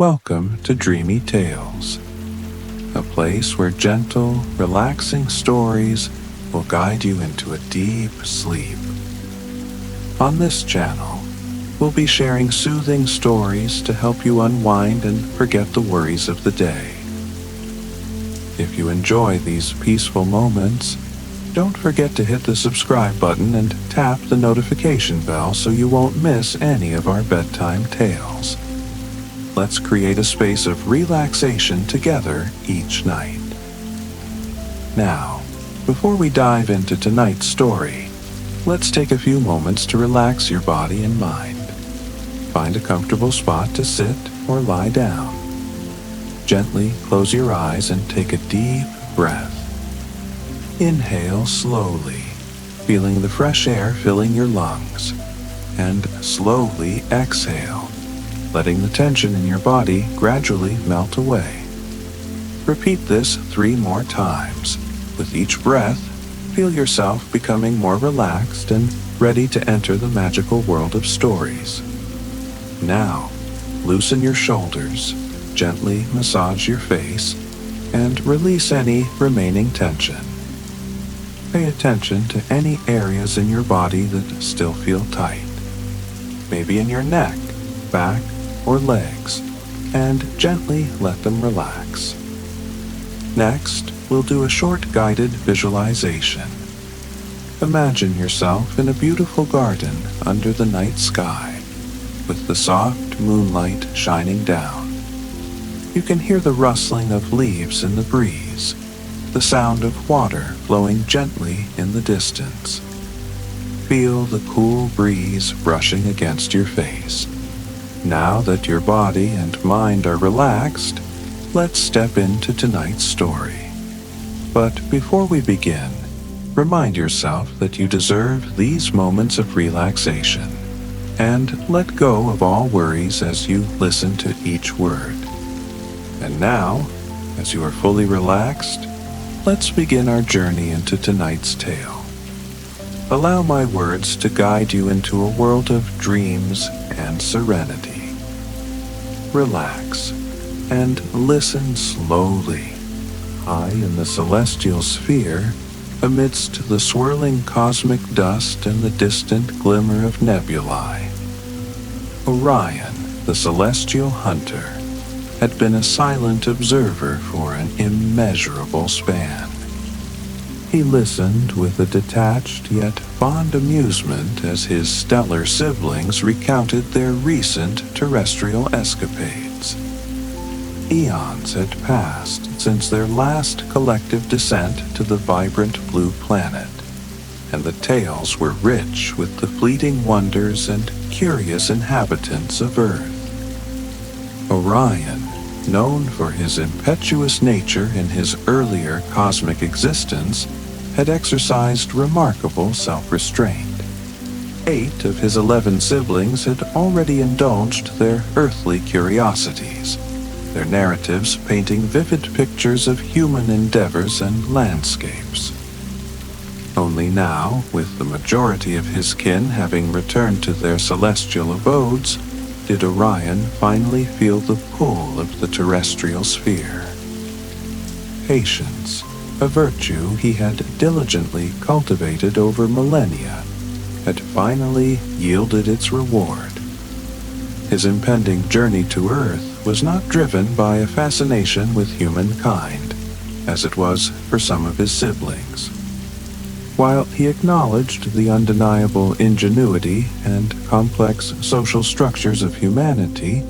Welcome to Dreamy Tales, a place where gentle, relaxing stories will guide you into a deep sleep. On this channel, we'll be sharing soothing stories to help you unwind and forget the worries of the day. If you enjoy these peaceful moments, don't forget to hit the subscribe button and tap the notification bell so you won't miss any of our bedtime tales. Let's create a space of relaxation together each night. Now, before we dive into tonight's story, let's take a few moments to relax your body and mind. Find a comfortable spot to sit or lie down. Gently close your eyes and take a deep breath. Inhale slowly, feeling the fresh air filling your lungs, and slowly exhale, letting the tension in your body gradually melt away. Repeat this 3 more times. With each breath, feel yourself becoming more relaxed and ready to enter the magical world of stories. Now, loosen your shoulders, gently massage your face, and release any remaining tension. Pay attention to any areas in your body that still feel tight. Maybe in your neck, back, or legs, and gently let them relax. Next, we'll do a short guided visualization. Imagine yourself in a beautiful garden under the night sky, with the soft moonlight shining down. You can hear the rustling of leaves in the breeze, the sound of water flowing gently in the distance. Feel the cool breeze brushing against your face. Now that your body and mind are relaxed, let's step into tonight's story. But before we begin, remind yourself that you deserve these moments of relaxation, and let go of all worries as you listen to each word. And now, as you are fully relaxed, let's begin our journey into tonight's tale. Allow my words to guide you into a world of dreams and serenity. Relax and listen slowly. High in the celestial sphere, amidst the swirling cosmic dust and the distant glimmer of nebulae, Orion, the celestial hunter, had been a silent observer for an immeasurable span. He listened with a detached yet fond amusement as his stellar siblings recounted their recent terrestrial escapades. Eons had passed since their last collective descent to the vibrant blue planet, and the tales were rich with the fleeting wonders and curious inhabitants of Earth. Orion, known for his impetuous nature in his earlier cosmic existence, had exercised remarkable self-restraint. 8 of his 11 siblings had already indulged their earthly curiosities, their narratives painting vivid pictures of human endeavors and landscapes. Only now, with the majority of his kin having returned to their celestial abodes, did Orion finally feel the pull of the terrestrial sphere. Patience, a virtue he had diligently cultivated over millennia, had finally yielded its reward. His impending journey to Earth was not driven by a fascination with humankind, as it was for some of his siblings. While he acknowledged the undeniable ingenuity and complex social structures of humanity,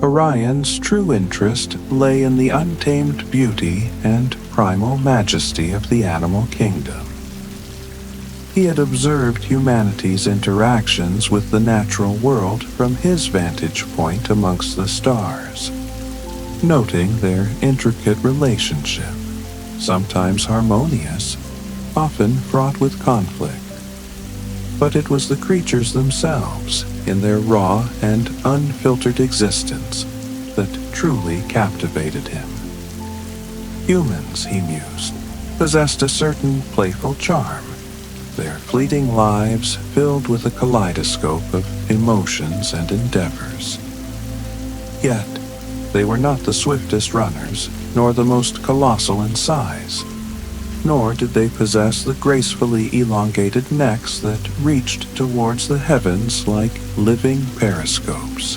Orion's true interest lay in the untamed beauty and primal majesty of the animal kingdom. He had observed humanity's interactions with the natural world from his vantage point amongst the stars, noting their intricate relationship, sometimes harmonious, often fraught with conflict. But it was the creatures themselves, in their raw and unfiltered existence, that truly captivated him. Humans, he mused, possessed a certain playful charm, their fleeting lives filled with a kaleidoscope of emotions and endeavors. Yet, They were not the swiftest runners, nor the most colossal in size, nor did they possess the gracefully elongated necks that reached towards the heavens like living periscopes.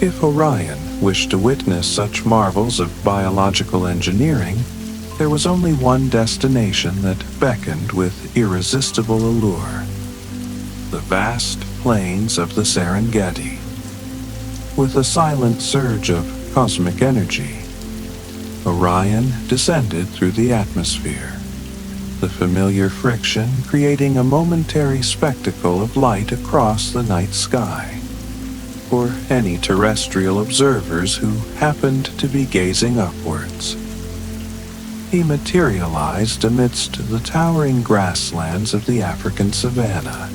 If Orion wished to witness such marvels of biological engineering, there was only one destination that beckoned with irresistible allure: the vast plains of the Serengeti. With a silent surge of cosmic energy, Orion descended through the atmosphere, the familiar friction creating a momentary spectacle of light across the night sky for any terrestrial observers who happened to be gazing upwards. He materialized amidst the towering grasslands of the African savannah,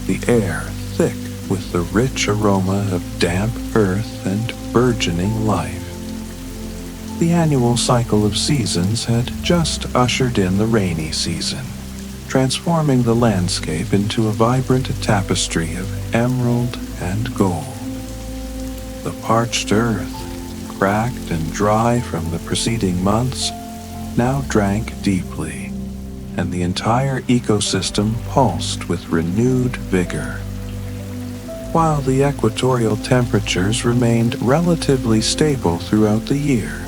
the air thick with the rich aroma of damp earth and burgeoning life. The annual cycle of seasons had just ushered in the rainy season, transforming the landscape into a vibrant tapestry of emerald and gold. The parched earth, cracked and dry from the preceding months, now drank deeply, and the entire ecosystem pulsed with renewed vigor. While the equatorial temperatures remained relatively stable throughout the year,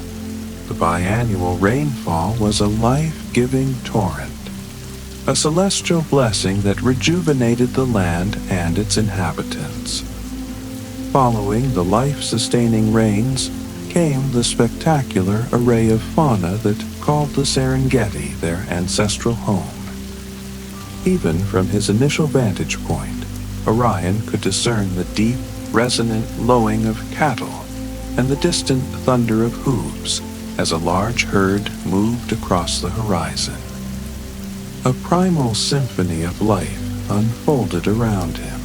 the biannual rainfall was a life-giving torrent, a celestial blessing that rejuvenated the land and its inhabitants. Following the life-sustaining rains came the spectacular array of fauna that called the Serengeti their ancestral home. Even from his initial vantage point, Orion could discern the deep, resonant lowing of cattle and the distant thunder of hooves as a large herd moved across the horizon. A primal symphony of life unfolded around him.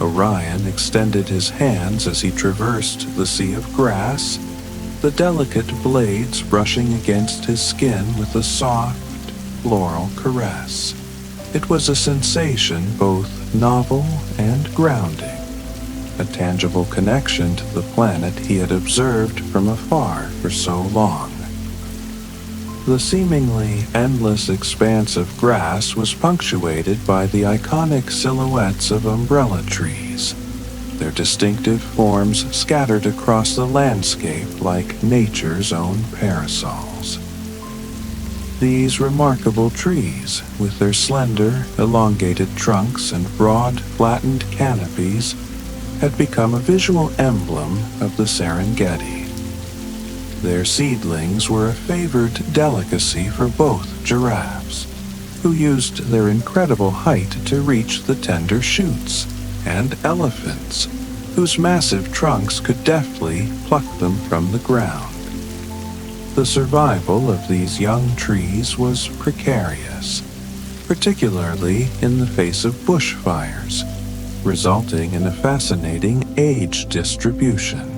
Orion extended his hands as he traversed the sea of grass, the delicate blades brushing against his skin with a soft, floral caress. It was a sensation both novel and grounding, a tangible connection to the planet he had observed from afar for so long. The seemingly endless expanse of grass was punctuated by the iconic silhouettes of umbrella trees, their distinctive forms scattered across the landscape like nature's own parasols. These remarkable trees, with their slender, elongated trunks and broad, flattened canopies, had become a visual emblem of the Serengeti. Their seedlings were a favored delicacy for both giraffes, who used their incredible height to reach the tender shoots, and elephants, whose massive trunks could deftly pluck them from the ground. The survival of these young trees was precarious, particularly in the face of bushfires, resulting in a fascinating age distribution.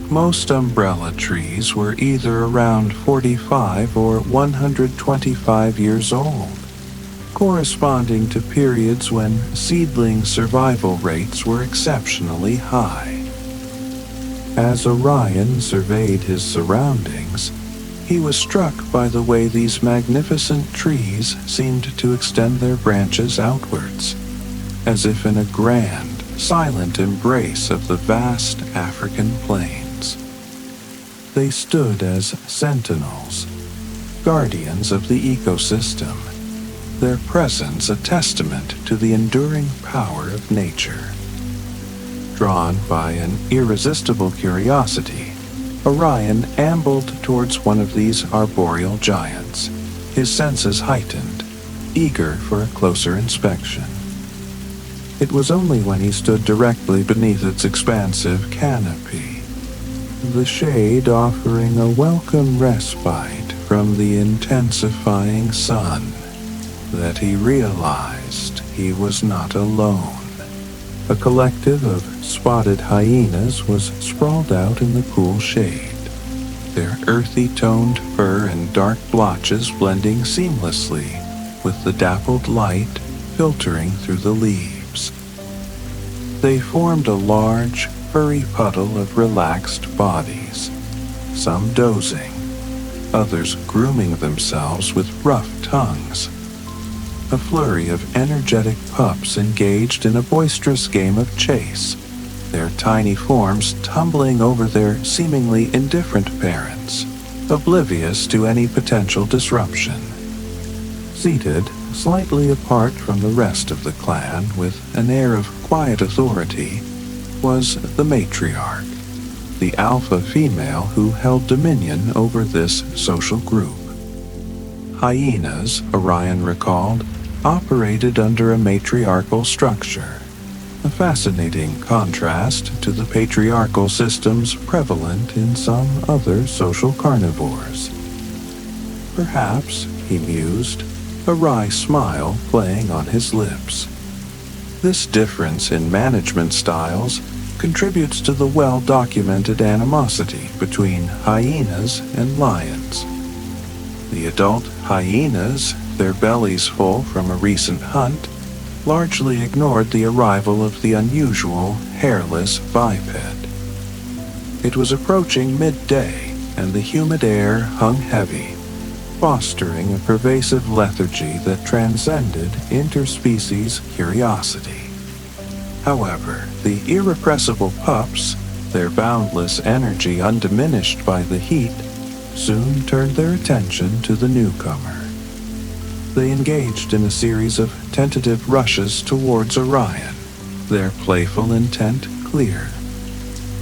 Most umbrella trees were either around 45 or 125 years old, corresponding to periods when seedling survival rates were exceptionally high. As Orion surveyed his surroundings, he was struck by the way these magnificent trees seemed to extend their branches outwards, as if in a grand, silent embrace of the vast African plains. They stood as sentinels, guardians of the ecosystem, their presence a testament to the enduring power of nature. Drawn by an irresistible curiosity, Orion ambled towards one of these arboreal giants, his senses heightened, eager for a closer inspection. It was only when he stood directly beneath its expansive canopy, the shade offering a welcome respite from the intensifying sun, that he realized he was not alone. A collective of spotted hyenas was sprawled out in the cool shade, their earthy-toned fur and dark blotches blending seamlessly with the dappled light filtering through the leaves. They formed a large, furry puddle of relaxed bodies, some dozing, others grooming themselves with rough tongues. A flurry of energetic pups engaged in a boisterous game of chase, their tiny forms tumbling over their seemingly indifferent parents, oblivious to any potential disruption. Seated slightly apart from the rest of the clan with an air of quiet authority was the matriarch, the alpha female who held dominion over this social group. Hyenas, Orion recalled, operated under a matriarchal structure, a fascinating contrast to the patriarchal systems prevalent in some other social carnivores. Perhaps, he mused, a wry smile playing on his lips. This difference in management styles contributes to the well-documented animosity between hyenas and lions. The adult hyenas, their bellies full from a recent hunt, largely ignored the arrival of the unusual, hairless biped. It was approaching midday, and the humid air hung heavy, fostering a pervasive lethargy that transcended interspecies curiosity. However, the irrepressible pups, their boundless energy undiminished by the heat, soon turned their attention to the newcomer. They engaged in a series of tentative rushes towards Orion, their playful intent clear.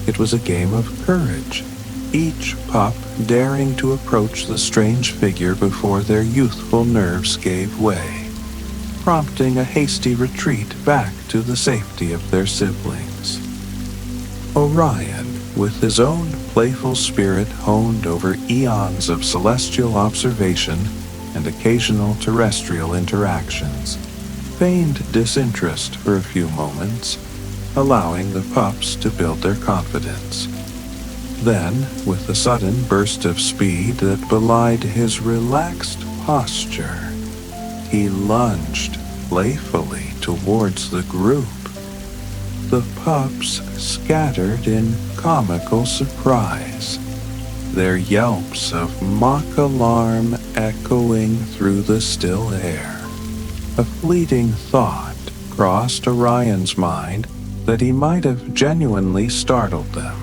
It was a game of courage, each pup daring to approach the strange figure before their youthful nerves gave way, prompting a hasty retreat back to the safety of their siblings. Orion, with his own playful spirit honed over eons of celestial observation and occasional terrestrial interactions, feigned disinterest for a few moments, allowing the pups to build their confidence. Then, with a sudden burst of speed that belied his relaxed posture, he lunged playfully towards the group. The pups scattered in comical surprise, their yelps of mock alarm echoing through the still air. A fleeting thought crossed Orion's mind that he might have genuinely startled them,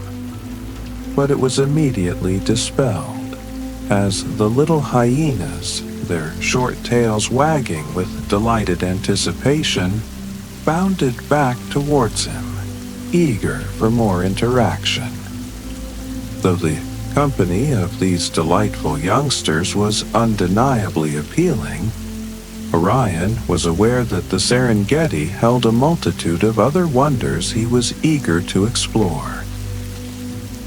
but it was immediately dispelled as the little hyenas, their short tails wagging with delighted anticipation, bounded back towards him, eager for more interaction. Though the company of these delightful youngsters was undeniably appealing, Orion was aware that the Serengeti held a multitude of other wonders he was eager to explore.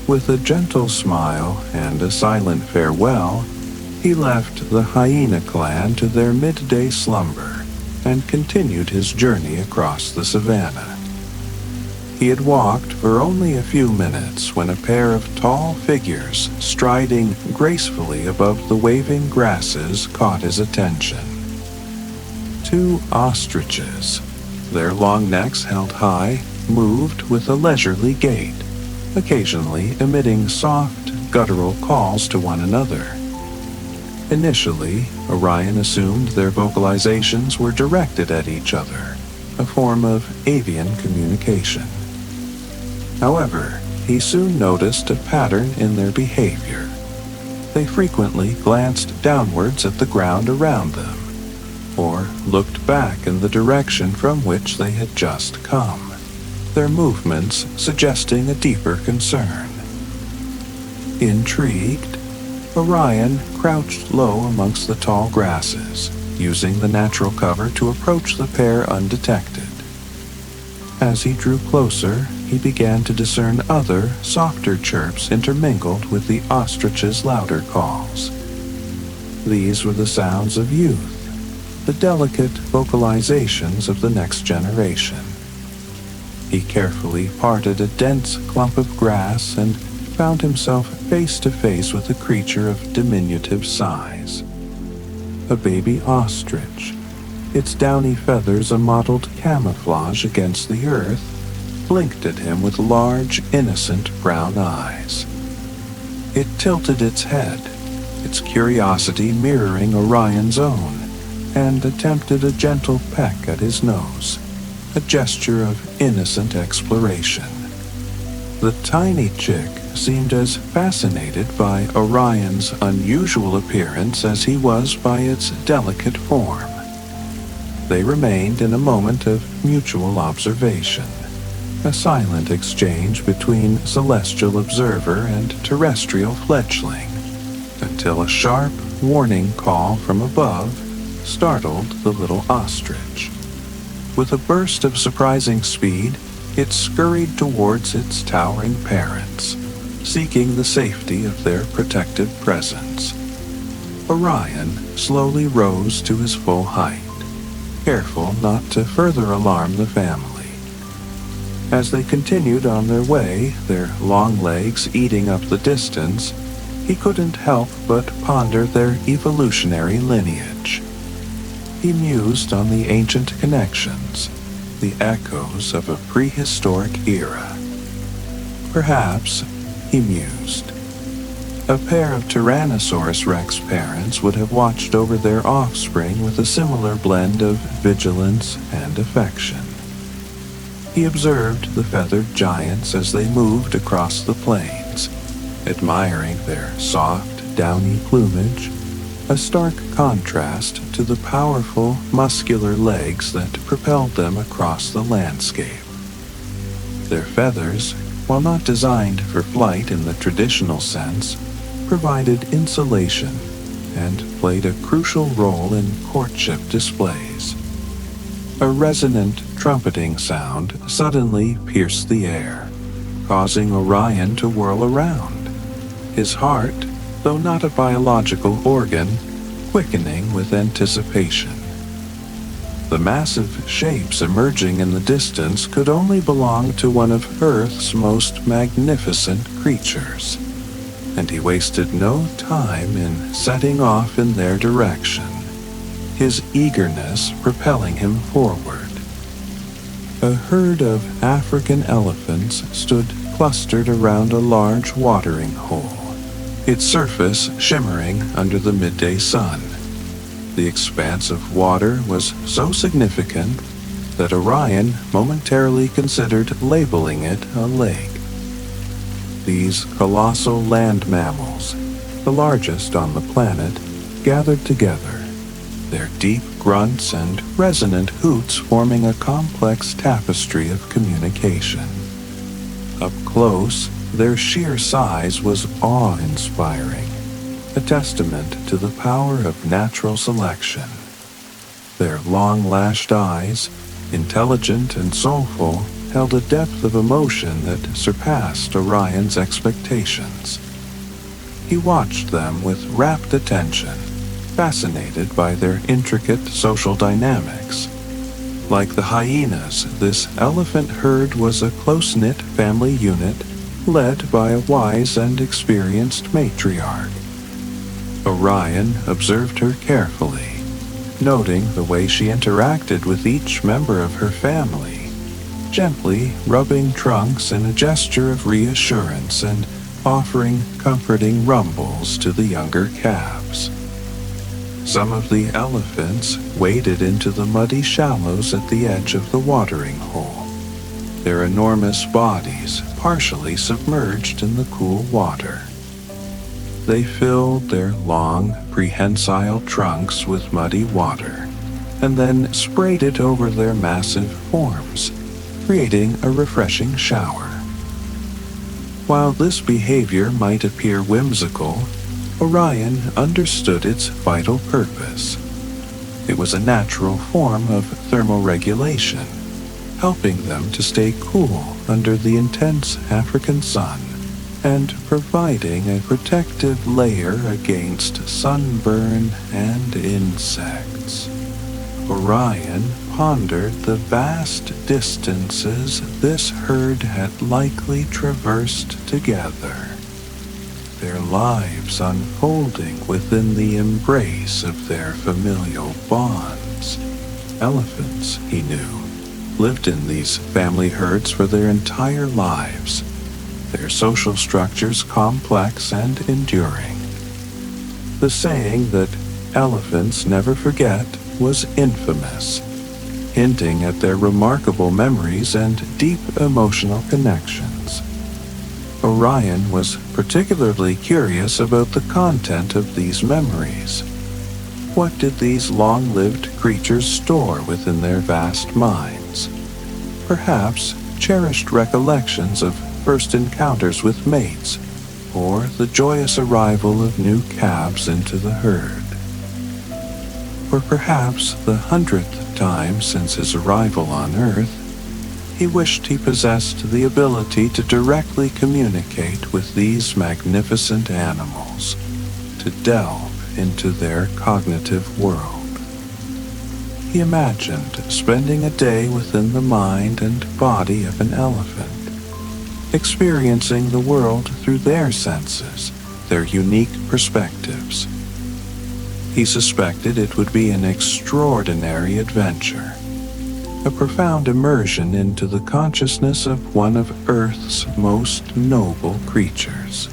With a gentle smile and a silent farewell, he left the hyena clan to their midday slumber and continued his journey across the savannah. He had walked for only a few minutes when a pair of tall figures striding gracefully above the waving grasses caught his attention. Two ostriches, their long necks held high, moved with a leisurely gait, occasionally emitting soft, guttural calls to one another. Initially, Orion assumed their vocalizations were directed at each other, a form of avian communication. However, he soon noticed a pattern in their behavior. They frequently glanced downwards at the ground around them, or looked back in the direction from which they had just come, their movements suggesting a deeper concern. Intrigued, Orion crouched low amongst the tall grasses, using the natural cover to approach the pair undetected. As he drew closer, he began to discern other, softer chirps intermingled with the ostrich's louder calls. These were the sounds of youth, the delicate vocalizations of the next generation. He carefully parted a dense clump of grass and found himself face to face with a creature of diminutive size. A baby ostrich, its downy feathers a mottled camouflage against the earth, blinked at him with large, innocent brown eyes. It tilted its head, its curiosity mirroring Orion's own, and attempted a gentle peck at his nose, a gesture of innocent exploration. The tiny chick seemed as fascinated by Orion's unusual appearance as he was by its delicate form. They remained in a moment of mutual observation, a silent exchange between celestial observer and terrestrial fledgling, until a sharp warning call from above startled the little ostrich. With a burst of surprising speed, it scurried towards its towering parents, seeking the safety of their protective presence. Orion slowly rose to his full height, careful not to further alarm the family. As they continued on their way, their long legs eating up the distance, he couldn't help but ponder their evolutionary lineage. He mused on the ancient connections, the echoes of a prehistoric era. Perhaps, he mused, a pair of Tyrannosaurus Rex parents would have watched over their offspring with a similar blend of vigilance and affection. He observed the feathered giants as they moved across the plains, admiring their soft, downy plumage, a stark contrast to the powerful, muscular legs that propelled them across the landscape. Their feathers, while not designed for flight in the traditional sense, provided insulation and played a crucial role in courtship displays. A resonant trumpeting sound suddenly pierced the air, causing Orion to whirl around, his heart, though not a biological organ, quickening with anticipation. The massive shapes emerging in the distance could only belong to one of Earth's most magnificent creatures, and he wasted no time in setting off in their direction, his eagerness propelling him forward. A herd of African elephants stood clustered around a large watering hole, its surface shimmering under the midday sun. The expanse of water was so significant that Orion momentarily considered labeling it a lake. These colossal land mammals, the largest on the planet, gathered together, their deep grunts and resonant hoots forming a complex tapestry of communication. Up close, their sheer size was awe-inspiring, a testament to the power of natural selection. Their long-lashed eyes, intelligent and soulful, held a depth of emotion that surpassed Orion's expectations. He watched them with rapt attention, fascinated by their intricate social dynamics. Like the hyenas, this elephant herd was a close-knit family unit led by a wise and experienced matriarch. Orion observed her carefully, noting the way she interacted with each member of her family, gently rubbing trunks in a gesture of reassurance and offering comforting rumbles to the younger calves. Some of the elephants waded into the muddy shallows at the edge of the watering hole, their enormous bodies partially submerged in the cool water. They filled their long, prehensile trunks with muddy water, and then sprayed it over their massive forms, creating a refreshing shower. While this behavior might appear whimsical, Orion understood its vital purpose. It was a natural form of thermoregulation, helping them to stay cool under the intense African sun and providing a protective layer against sunburn and insects. Orion pondered the vast distances this herd had likely traversed together, their lives unfolding within the embrace of their familial bonds. Elephants, he knew, lived in these family herds for their entire lives, their social structures complex and enduring. The saying that elephants never forget was infamous, hinting at their remarkable memories and deep emotional connections. Orion was particularly curious about the content of these memories. What did these long-lived creatures store within their vast minds? Perhaps cherished recollections of first encounters with mates, or the joyous arrival of new calves into the herd. Or perhaps the 100th time since his arrival on Earth, he wished he possessed the ability to directly communicate with these magnificent animals, to delve into their cognitive world. He imagined spending a day within the mind and body of an elephant, experiencing the world through their senses, their unique perspectives. He suspected it would be an extraordinary adventure, a profound immersion into the consciousness of one of Earth's most noble creatures.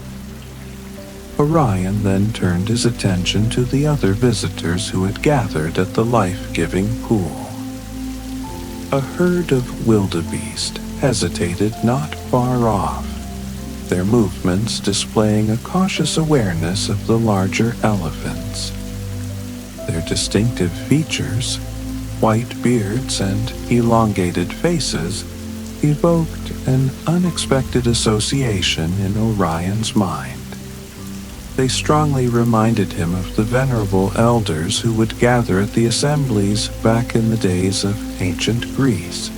Orion then turned his attention to the other visitors who had gathered at the life-giving pool. A herd of wildebeest hesitated not far off, their movements displaying a cautious awareness of the larger elephants. Their distinctive features, white beards and elongated faces, evoked an unexpected association in Orion's mind. They strongly reminded him of the venerable elders who would gather at the assemblies back in the days of ancient Greece,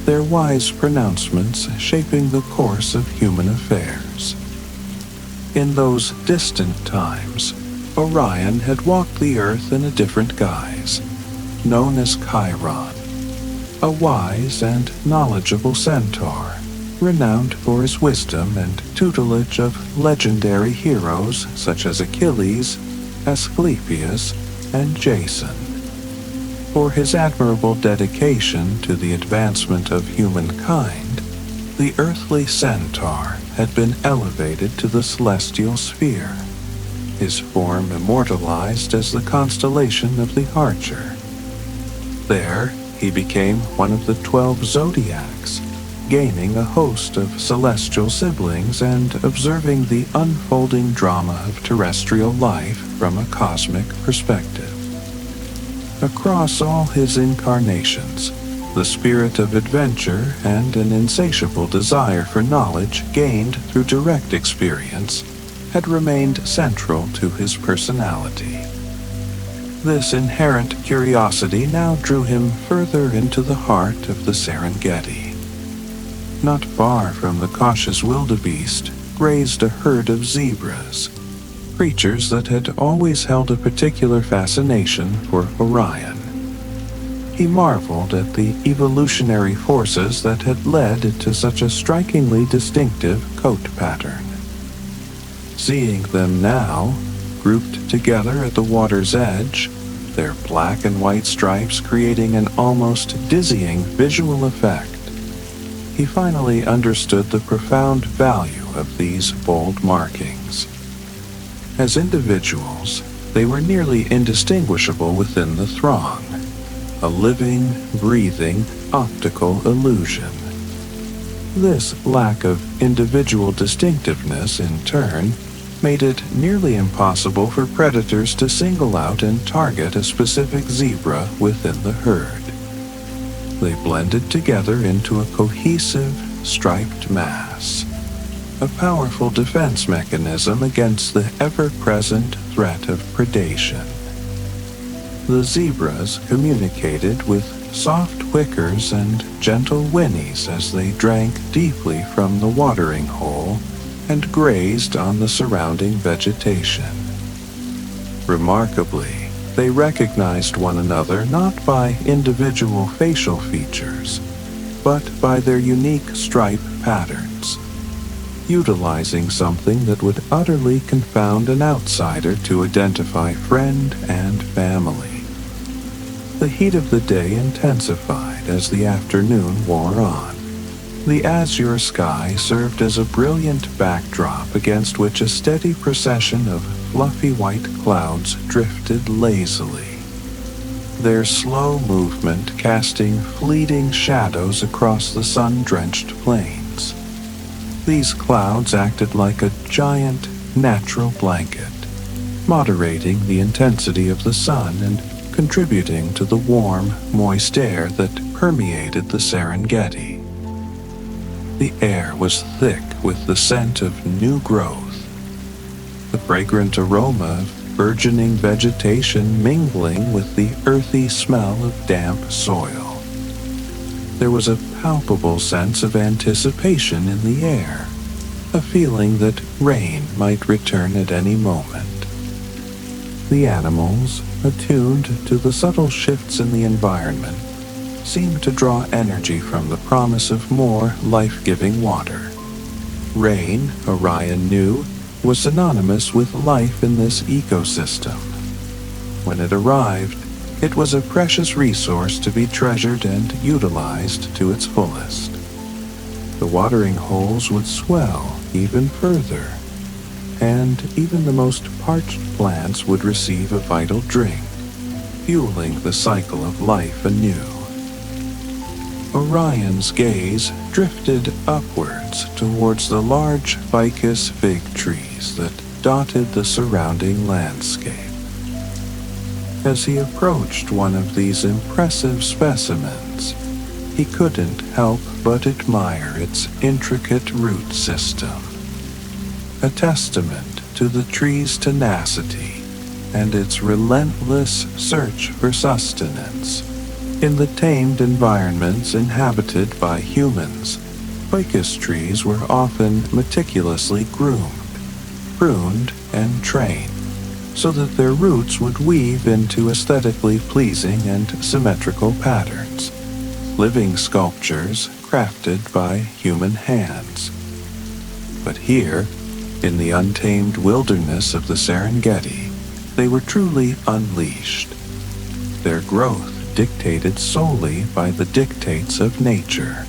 their wise pronouncements shaping the course of human affairs. In those distant times, Orion had walked the earth in a different guise, known as Chiron, a wise and knowledgeable centaur, renowned for his wisdom and tutelage of legendary heroes such as Achilles, Asclepius, and Jason. For his admirable dedication to the advancement of humankind, the earthly centaur had been elevated to the celestial sphere, his form immortalized as the constellation of the Archer. There, he became one of the 12 zodiacs, gaining a host of celestial siblings and observing the unfolding drama of terrestrial life from a cosmic perspective. Across all his incarnations, the spirit of adventure and an insatiable desire for knowledge gained through direct experience had remained central to his personality. This inherent curiosity now drew him further into the heart of the Serengeti. Not far from the cautious wildebeest grazed a herd of zebras, creatures that had always held a particular fascination for Orion. He marveled at the evolutionary forces that had led to such a strikingly distinctive coat pattern. Seeing them now, grouped together at the water's edge, their black and white stripes creating an almost dizzying visual effect, he finally understood the profound value of these bold markings. As individuals, they were nearly indistinguishable within the throng, a living, breathing, optical illusion. This lack of individual distinctiveness, in turn, made it nearly impossible for predators to single out and target a specific zebra within the herd. They blended together into a cohesive, striped mass, a powerful defense mechanism against the ever-present threat of predation. The zebras communicated with soft whickers and gentle whinnies as they drank deeply from the watering hole and grazed on the surrounding vegetation. Remarkably, they recognized one another not by individual facial features, but by their unique stripe patterns, utilizing something that would utterly confound an outsider to identify friend and family. The heat of the day intensified as the afternoon wore on. The azure sky served as a brilliant backdrop against which a steady procession of fluffy white clouds drifted lazily, their slow movement casting fleeting shadows across the sun-drenched plains. These clouds acted like a giant natural blanket, moderating the intensity of the sun and contributing to the warm, moist air that permeated the Serengeti. The air was thick with the scent of new growth, the fragrant aroma of burgeoning vegetation mingling with the earthy smell of damp soil. There was a palpable sense of anticipation in the air, a feeling that rain might return at any moment. The animals, attuned to the subtle shifts in the environment, seemed to draw energy from the promise of more life-giving water. Rain, Orion knew, was synonymous with life in this ecosystem. When it arrived, it was a precious resource to be treasured and utilized to its fullest. The watering holes would swell even further, and even the most parched plants would receive a vital drink, fueling the cycle of life anew. Orion's gaze drifted upwards towards the large ficus fig trees that dotted the surrounding landscape. As he approached one of these impressive specimens, he couldn't help but admire its intricate root system, a testament to the tree's tenacity and its relentless search for sustenance. In the tamed environments inhabited by humans, ficus trees were often meticulously groomed, pruned, and trained, so that their roots would weave into aesthetically pleasing and symmetrical patterns, living sculptures crafted by human hands. But here, in the untamed wilderness of the Serengeti, they were truly unleashed, their growth dictated solely by the dictates of nature.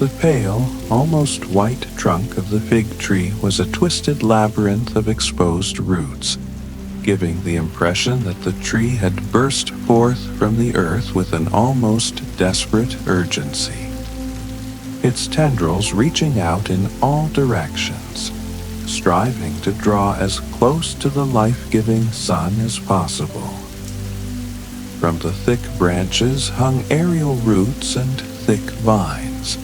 The pale, almost white trunk of the fig tree was a twisted labyrinth of exposed roots, giving the impression that the tree had burst forth from the earth with an almost desperate urgency, its tendrils reaching out in all directions, striving to draw as close to the life-giving sun as possible. From the thick branches hung aerial roots and thick vines,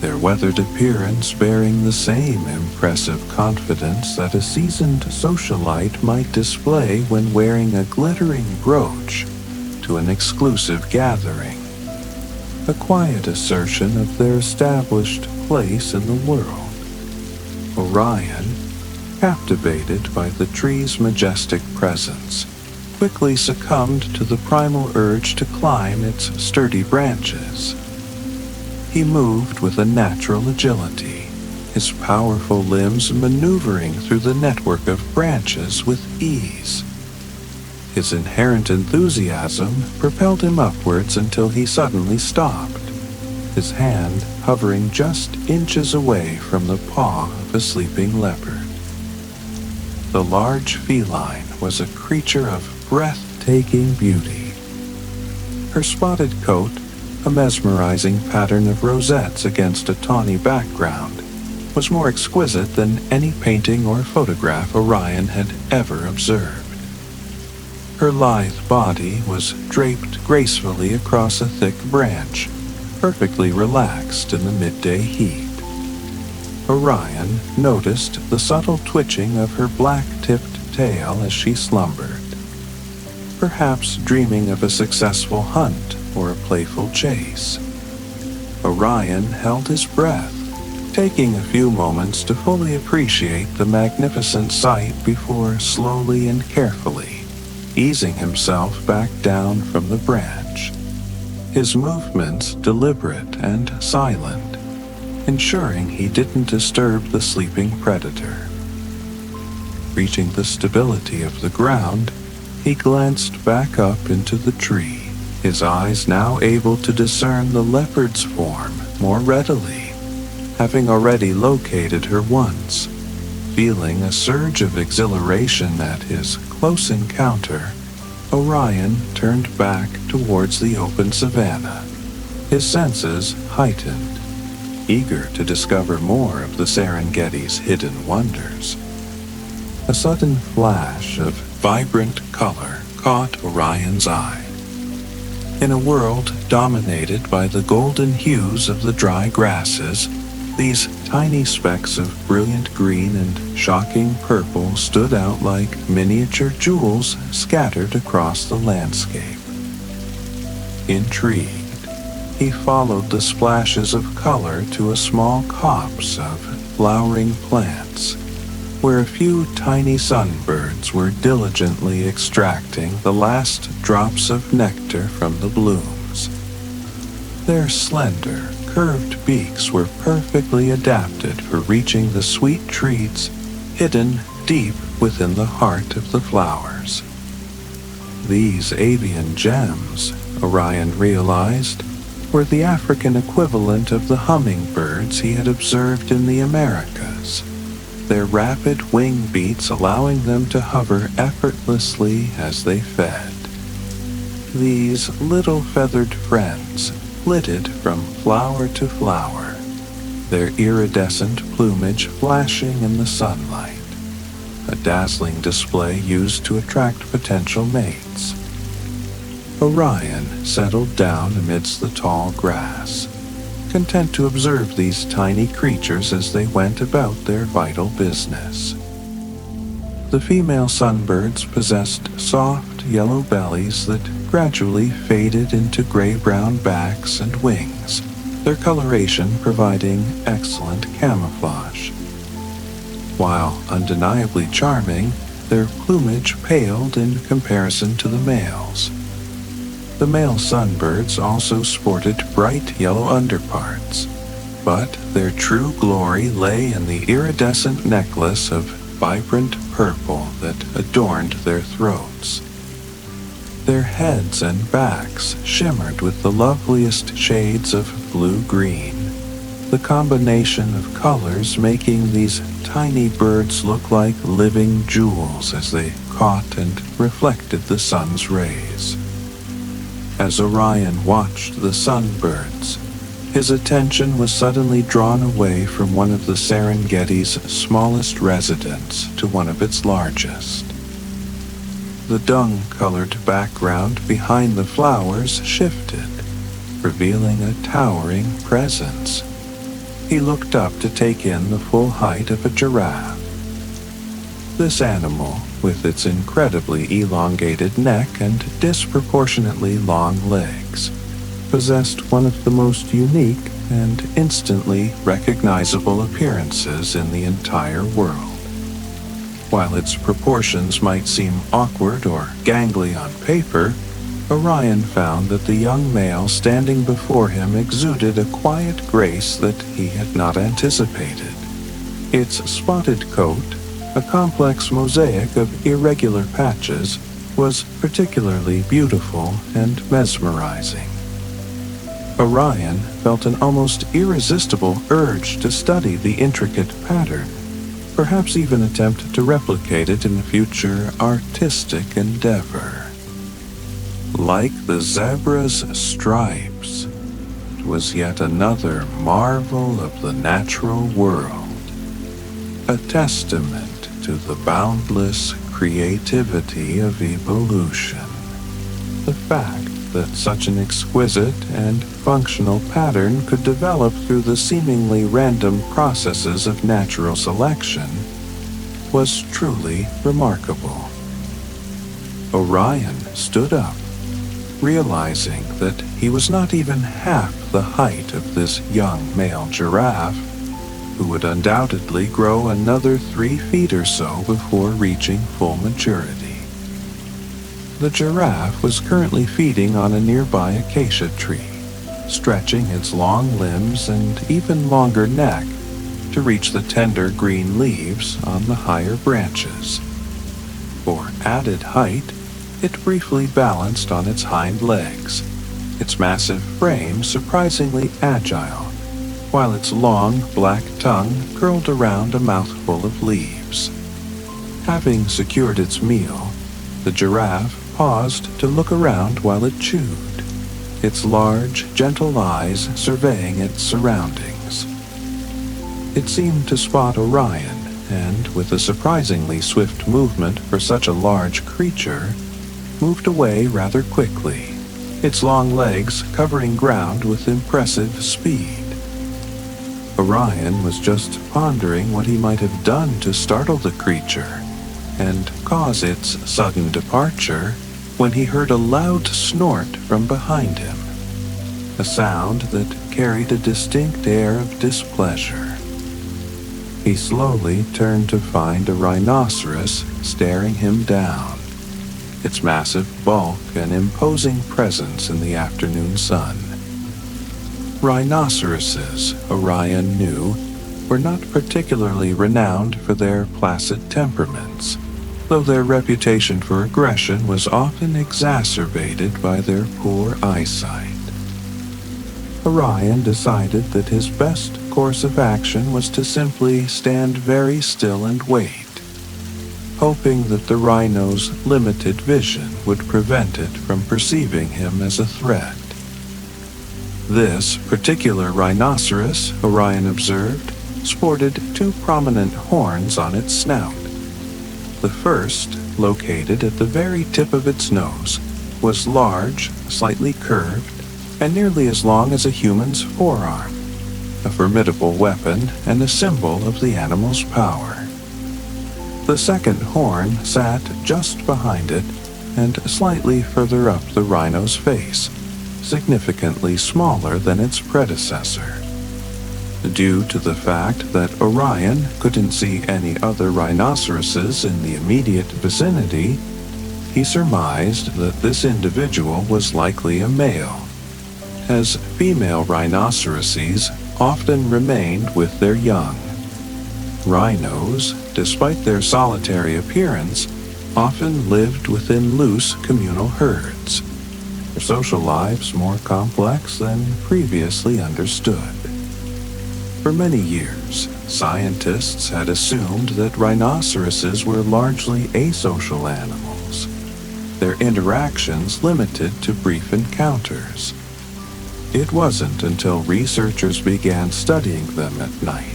their weathered appearance bearing the same impressive confidence that a seasoned socialite might display when wearing a glittering brooch to an exclusive gathering, a quiet assertion of their established place in the world. Orion, captivated by the tree's majestic presence, quickly succumbed to the primal urge to climb its sturdy branches. He moved with a natural agility, his powerful limbs maneuvering through the network of branches with ease. His inherent enthusiasm propelled him upwards until he suddenly stopped, his hand hovering just inches away from the paw of a sleeping leopard. The large feline was a creature of breathtaking beauty. Her spotted coat, a mesmerizing pattern of rosettes against a tawny background, was more exquisite than any painting or photograph Orion had ever observed. Her lithe body was draped gracefully across a thick branch, perfectly relaxed in the midday heat. Orion noticed the subtle twitching of her black-tipped tail as she slumbered, perhaps dreaming of a successful hunt or a playful chase. Orion held his breath, taking a few moments to fully appreciate the magnificent sight before slowly and carefully easing himself back down from the branch, his movements deliberate and silent, ensuring he didn't disturb the sleeping predator. Reaching the stability of the ground, he glanced back up into the tree, his eyes now able to discern the leopard's form more readily, having already located her once. Feeling a surge of exhilaration at his close encounter, Orion turned back towards the open savannah, his senses heightened, eager to discover more of the Serengeti's hidden wonders. A sudden flash of vibrant color caught Orion's eye. In a world dominated by the golden hues of the dry grasses, these tiny specks of brilliant green and shocking purple stood out like miniature jewels scattered across the landscape. Intrigued, he followed the splashes of color to a small copse of flowering plants, where a few tiny sunbirds were diligently extracting the last drops of nectar from the blooms. Their slender, curved beaks were perfectly adapted for reaching the sweet treats hidden deep within the heart of the flowers. These avian gems, Orion realized, were the African equivalent of the hummingbirds he had observed in the Americas, their rapid wing beats allowing them to hover effortlessly as they fed. These little feathered friends flitted from flower to flower, their iridescent plumage flashing in the sunlight, a dazzling display used to attract potential mates. Orion settled down amidst the tall grass, content to observe these tiny creatures as they went about their vital business. The female sunbirds possessed soft yellow bellies that gradually faded into gray-brown backs and wings, their coloration providing excellent camouflage. While undeniably charming, their plumage paled in comparison to the males. The male sunbirds also sported bright yellow underparts, but their true glory lay in the iridescent necklace of vibrant purple that adorned their throats. Their heads and backs shimmered with the loveliest shades of blue-green, the combination of colors making these tiny birds look like living jewels as they caught and reflected the sun's rays. As Orion watched the sunbirds, his attention was suddenly drawn away from one of the Serengeti's smallest residents to one of its largest. The dung-colored background behind the flowers shifted, revealing a towering presence. He looked up to take in the full height of a giraffe. This animal, with its incredibly elongated neck and disproportionately long legs, possessed one of the most unique and instantly recognizable appearances in the entire world. While its proportions might seem awkward or gangly on paper, Orion found that the young male standing before him exuded a quiet grace that he had not anticipated. Its spotted coat, a complex mosaic of irregular patches, was particularly beautiful and mesmerizing. Orion felt an almost irresistible urge to study the intricate pattern, perhaps even attempt to replicate it in a future artistic endeavor. Like the zebra's stripes, it was yet another marvel of the natural world, a testament to the boundless creativity of evolution. The fact that such an exquisite and functional pattern could develop through the seemingly random processes of natural selection was truly remarkable. Orion stood up, realizing that he was not even half the height of this young male giraffe, who would undoubtedly grow another 3 feet or so before reaching full maturity. The giraffe was currently feeding on a nearby acacia tree, stretching its long limbs and even longer neck to reach the tender green leaves on the higher branches. For added height, it briefly balanced on its hind legs, its massive frame surprisingly agile, while its long, black tongue curled around a mouthful of leaves. Having secured its meal, the giraffe paused to look around while it chewed, its large, gentle eyes surveying its surroundings. It seemed to spot Orion, and, with a surprisingly swift movement for such a large creature, moved away rather quickly, its long legs covering ground with impressive speed. Orion was just pondering what he might have done to startle the creature and cause its sudden departure when he heard a loud snort from behind him, a sound that carried a distinct air of displeasure. He slowly turned to find a rhinoceros staring him down, its massive bulk an imposing presence in the afternoon sun. Rhinoceroses, Orion knew, were not particularly renowned for their placid temperaments, though their reputation for aggression was often exacerbated by their poor eyesight. Orion decided that his best course of action was to simply stand very still and wait, hoping that the rhino's limited vision would prevent it from perceiving him as a threat. This particular rhinoceros, Orion observed, sported two prominent horns on its snout. The first, located at the very tip of its nose, was large, slightly curved, and nearly as long as a human's forearm, a formidable weapon and a symbol of the animal's power. The second horn sat just behind it and slightly further up the rhino's face, significantly smaller than its predecessor. Due to the fact that Orion couldn't see any other rhinoceroses in the immediate vicinity, he surmised that this individual was likely a male, as female rhinoceroses often remained with their young. Rhinos, despite their solitary appearance, often lived within loose communal herds, their social lives more complex than previously understood. For many years, scientists had assumed that rhinoceroses were largely asocial animals, their interactions limited to brief encounters. It wasn't until researchers began studying them at night,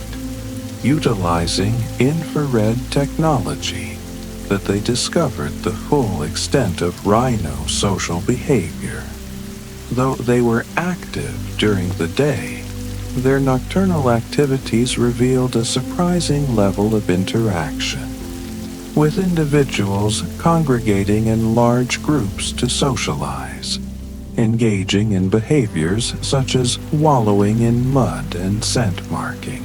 utilizing infrared technology, that they discovered the full extent of rhino social behavior. Though they were active during the day, their nocturnal activities revealed a surprising level of interaction, with individuals congregating in large groups to socialize, engaging in behaviors such as wallowing in mud and scent marking.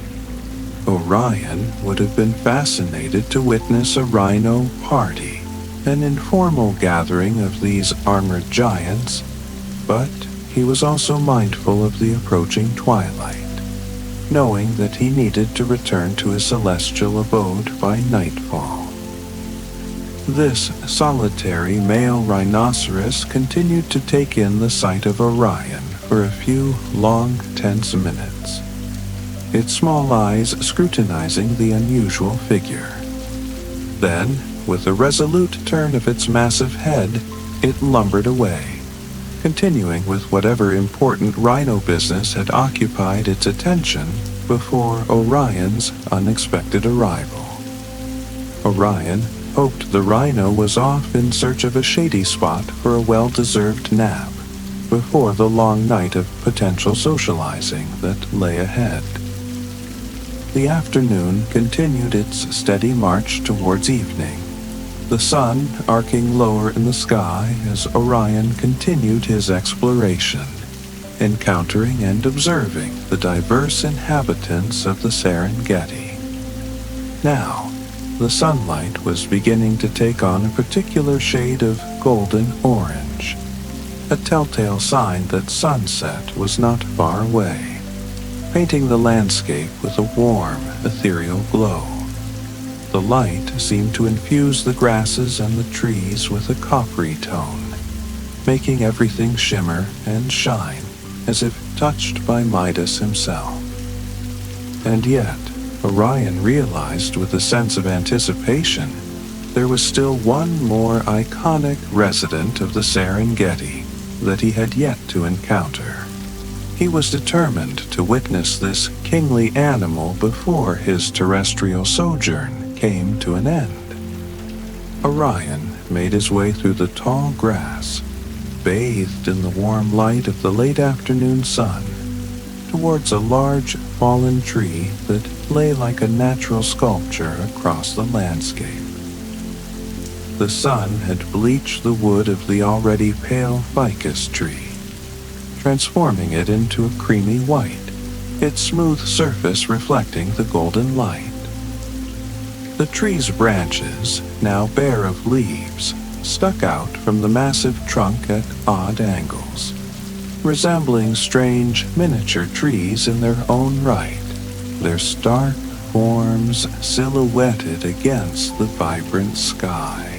Orion would have been fascinated to witness a rhino party, an informal gathering of these armored giants, but he was also mindful of the approaching twilight, knowing that he needed to return to his celestial abode by nightfall. This solitary male rhinoceros continued to take in the sight of Orion for a few long, tense minutes, its small eyes scrutinizing the unusual figure. Then, with a resolute turn of its massive head, it lumbered away, continuing with whatever important rhino business had occupied its attention before Orion's unexpected arrival. Orion hoped the rhino was off in search of a shady spot for a well-deserved nap before the long night of potential socializing that lay ahead. The afternoon continued its steady march towards evening, the sun arcing lower in the sky as Orion continued his exploration, encountering and observing the diverse inhabitants of the Serengeti. Now, the sunlight was beginning to take on a particular shade of golden orange, a telltale sign that sunset was not far away, painting the landscape with a warm, ethereal glow. The light seemed to infuse the grasses and the trees with a coppery tone, making everything shimmer and shine as if touched by Midas himself. And yet, Orion realized with a sense of anticipation there was still one more iconic resident of the Serengeti that he had yet to encounter. He was determined to witness this kingly animal before his terrestrial sojourn came to an end. Orion made his way through the tall grass, bathed in the warm light of the late afternoon sun, towards a large fallen tree that lay like a natural sculpture across the landscape. The sun had bleached the wood of the already pale ficus tree, transforming it into a creamy white, its smooth surface reflecting the golden light. The tree's branches, now bare of leaves, stuck out from the massive trunk at odd angles, resembling strange miniature trees in their own right, their stark forms silhouetted against the vibrant sky.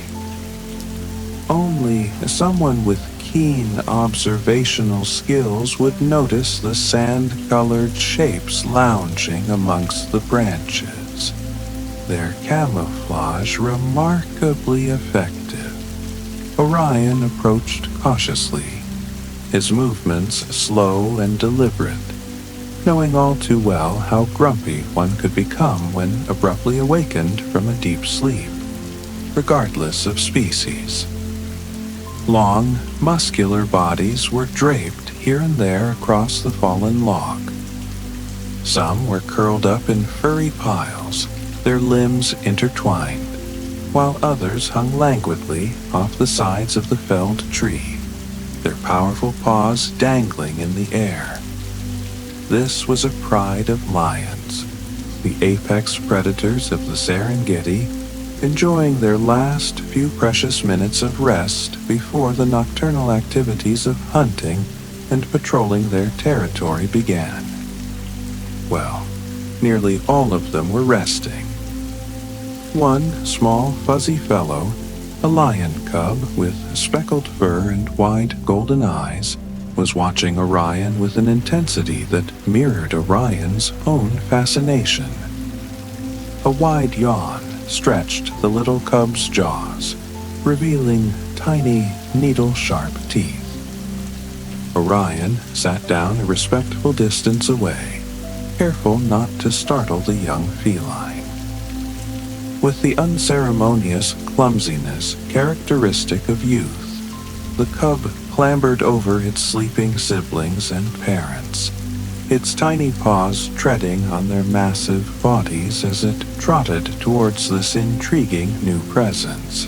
Only someone with keen observational skills would notice the sand-colored shapes lounging amongst the branches, their camouflage remarkably effective. Orion approached cautiously, his movements slow and deliberate, knowing all too well how grumpy one could become when abruptly awakened from a deep sleep, regardless of species. Long, muscular bodies were draped here and there across the fallen log. Some were curled up in furry piles, their limbs intertwined, while others hung languidly off the sides of the felled tree, their powerful paws dangling in the air. This was a pride of lions, the apex predators of the Serengeti, enjoying their last few precious minutes of rest before the nocturnal activities of hunting and patrolling their territory began. Well, nearly all of them were resting. One small fuzzy fellow, a lion cub with speckled fur and wide golden eyes, was watching Orion with an intensity that mirrored Orion's own fascination. A wide yawn stretched the little cub's jaws, revealing tiny, needle-sharp teeth. Orion sat down a respectful distance away, careful not to startle the young feline. With the unceremonious clumsiness characteristic of youth, the cub clambered over its sleeping siblings and parents, its tiny paws treading on their massive bodies as it trotted towards this intriguing new presence.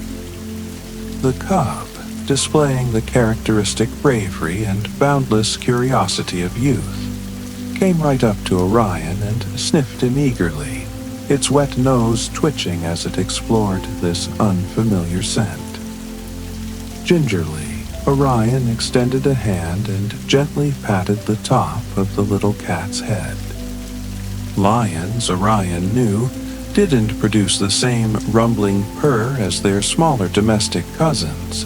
The cub, displaying the characteristic bravery and boundless curiosity of youth, came right up to Orion and sniffed him eagerly, its wet nose twitching as it explored this unfamiliar scent. Gingerly, Orion extended a hand and gently patted the top of the little cat's head. Lions, Orion knew, didn't produce the same rumbling purr as their smaller domestic cousins,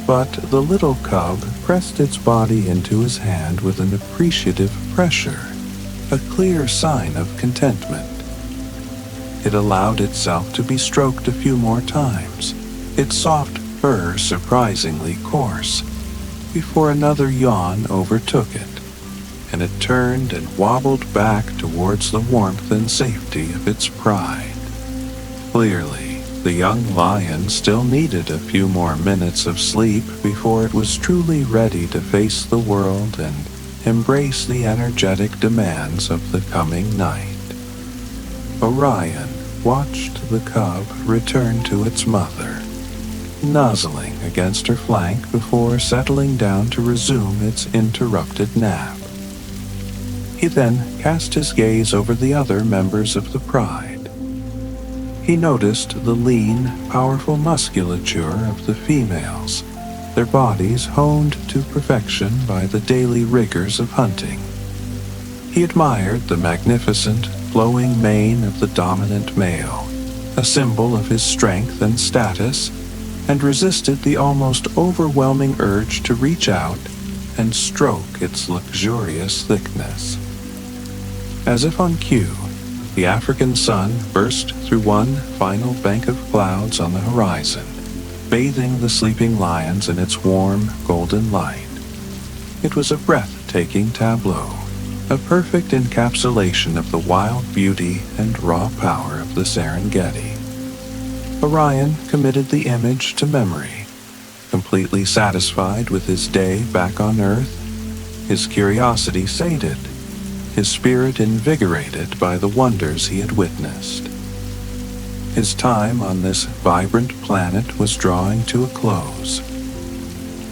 but the little cub pressed its body into his hand with an appreciative pressure, a clear sign of contentment. It allowed itself to be stroked a few more times, its soft fur surprisingly coarse, before another yawn overtook it, and it turned and wobbled back towards the warmth and safety of its pride. Clearly, the young lion still needed a few more minutes of sleep before it was truly ready to face the world and embrace the energetic demands of the coming night. Orion watched the cub return to its mother, nuzzling against her flank before settling down to resume its interrupted nap. He then cast his gaze over the other members of the pride. He noticed the lean, powerful musculature of the females, their bodies honed to perfection by the daily rigors of hunting. He admired the magnificent, flowing mane of the dominant male, a symbol of his strength and status, and resisted the almost overwhelming urge to reach out and stroke its luxurious thickness. As if on cue, the African sun burst through one final bank of clouds on the horizon, bathing the sleeping lions in its warm, golden light. It was a breathtaking tableau, a perfect encapsulation of the wild beauty and raw power of the Serengeti. Orion committed the image to memory, completely satisfied with his day back on Earth, his curiosity sated, his spirit invigorated by the wonders he had witnessed. His time on this vibrant planet was drawing to a close.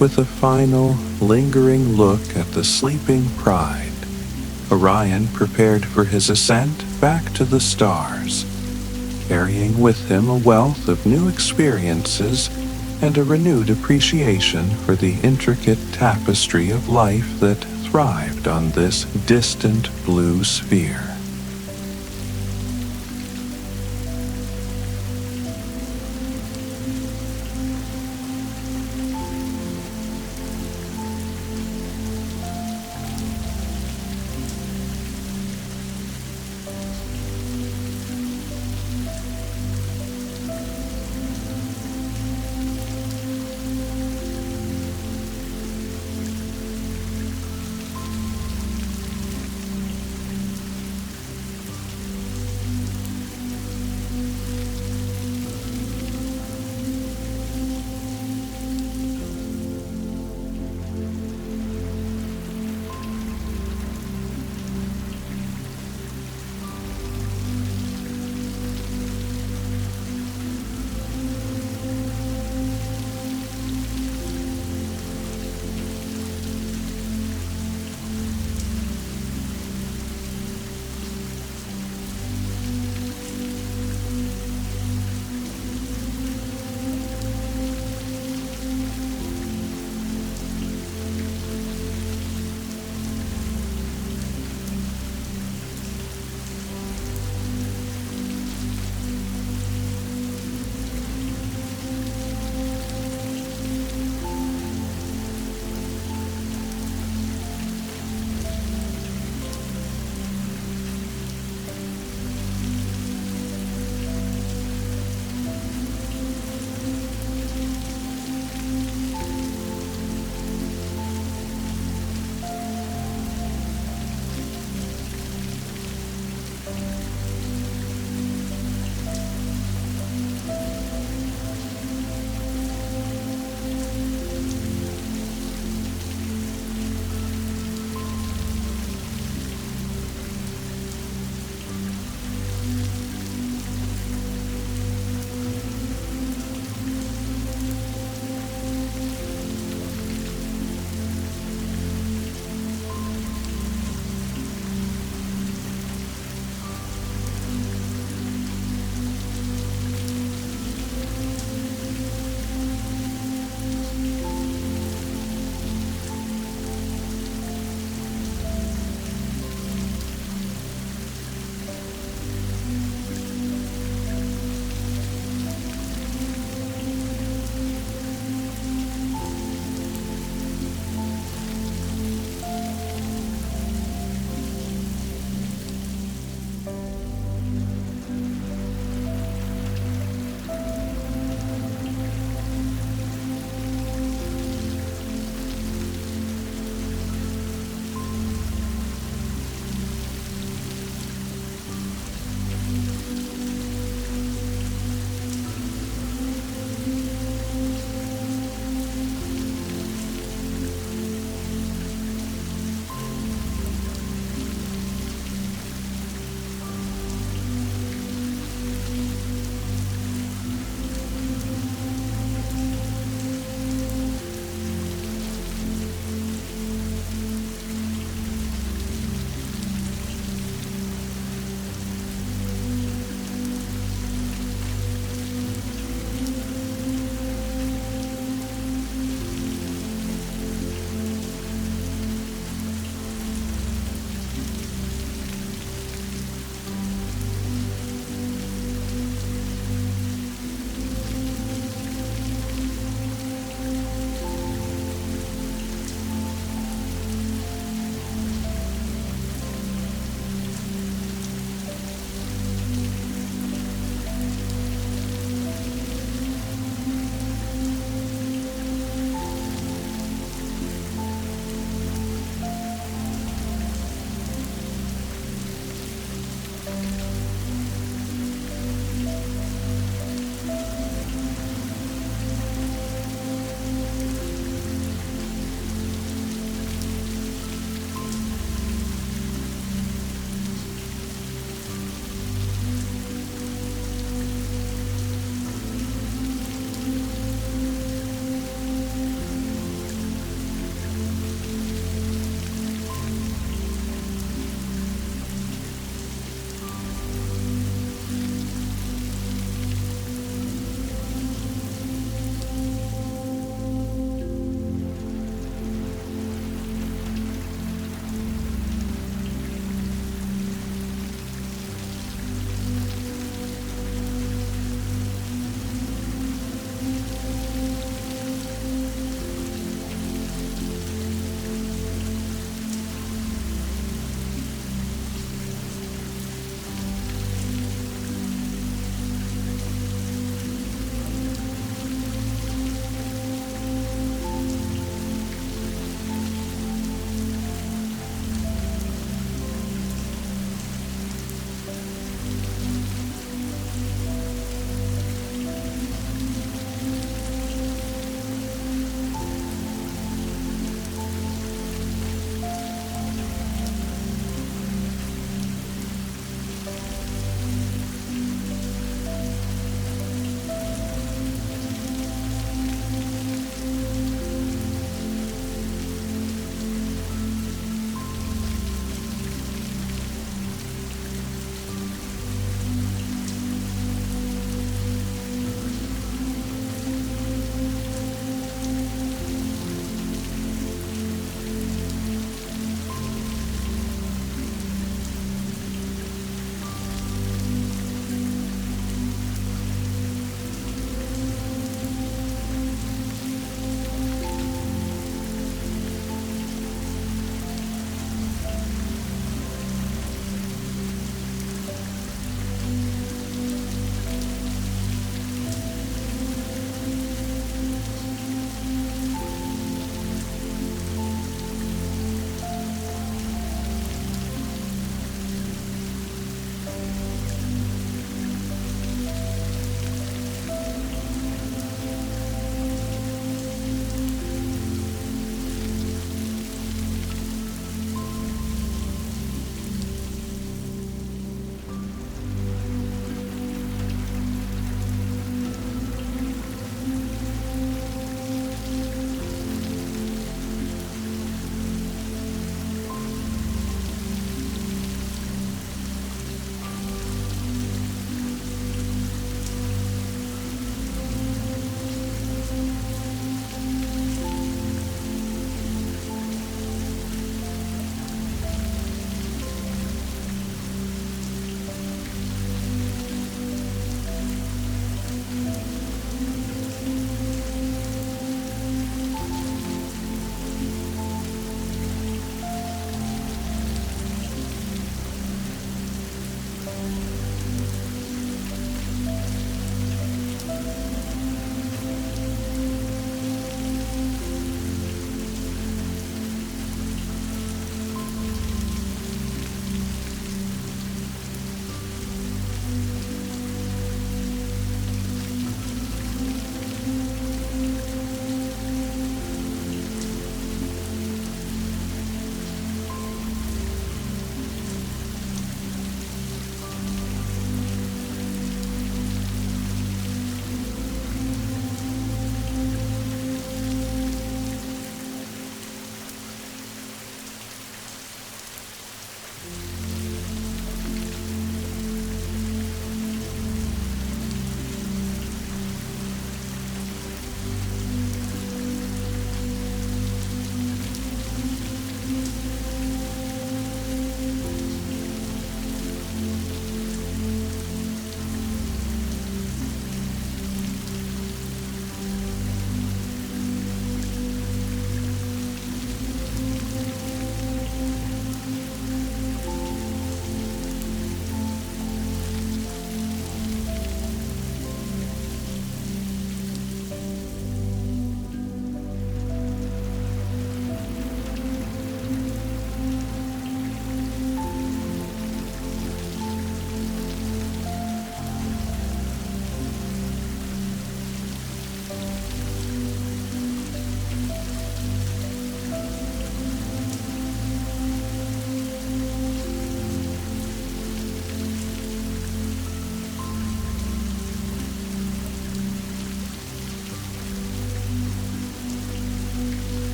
With a final, lingering look at the sleeping pride, Orion prepared for his ascent back to the stars, carrying with him a wealth of new experiences and a renewed appreciation for the intricate tapestry of life that thrived on this distant blue sphere.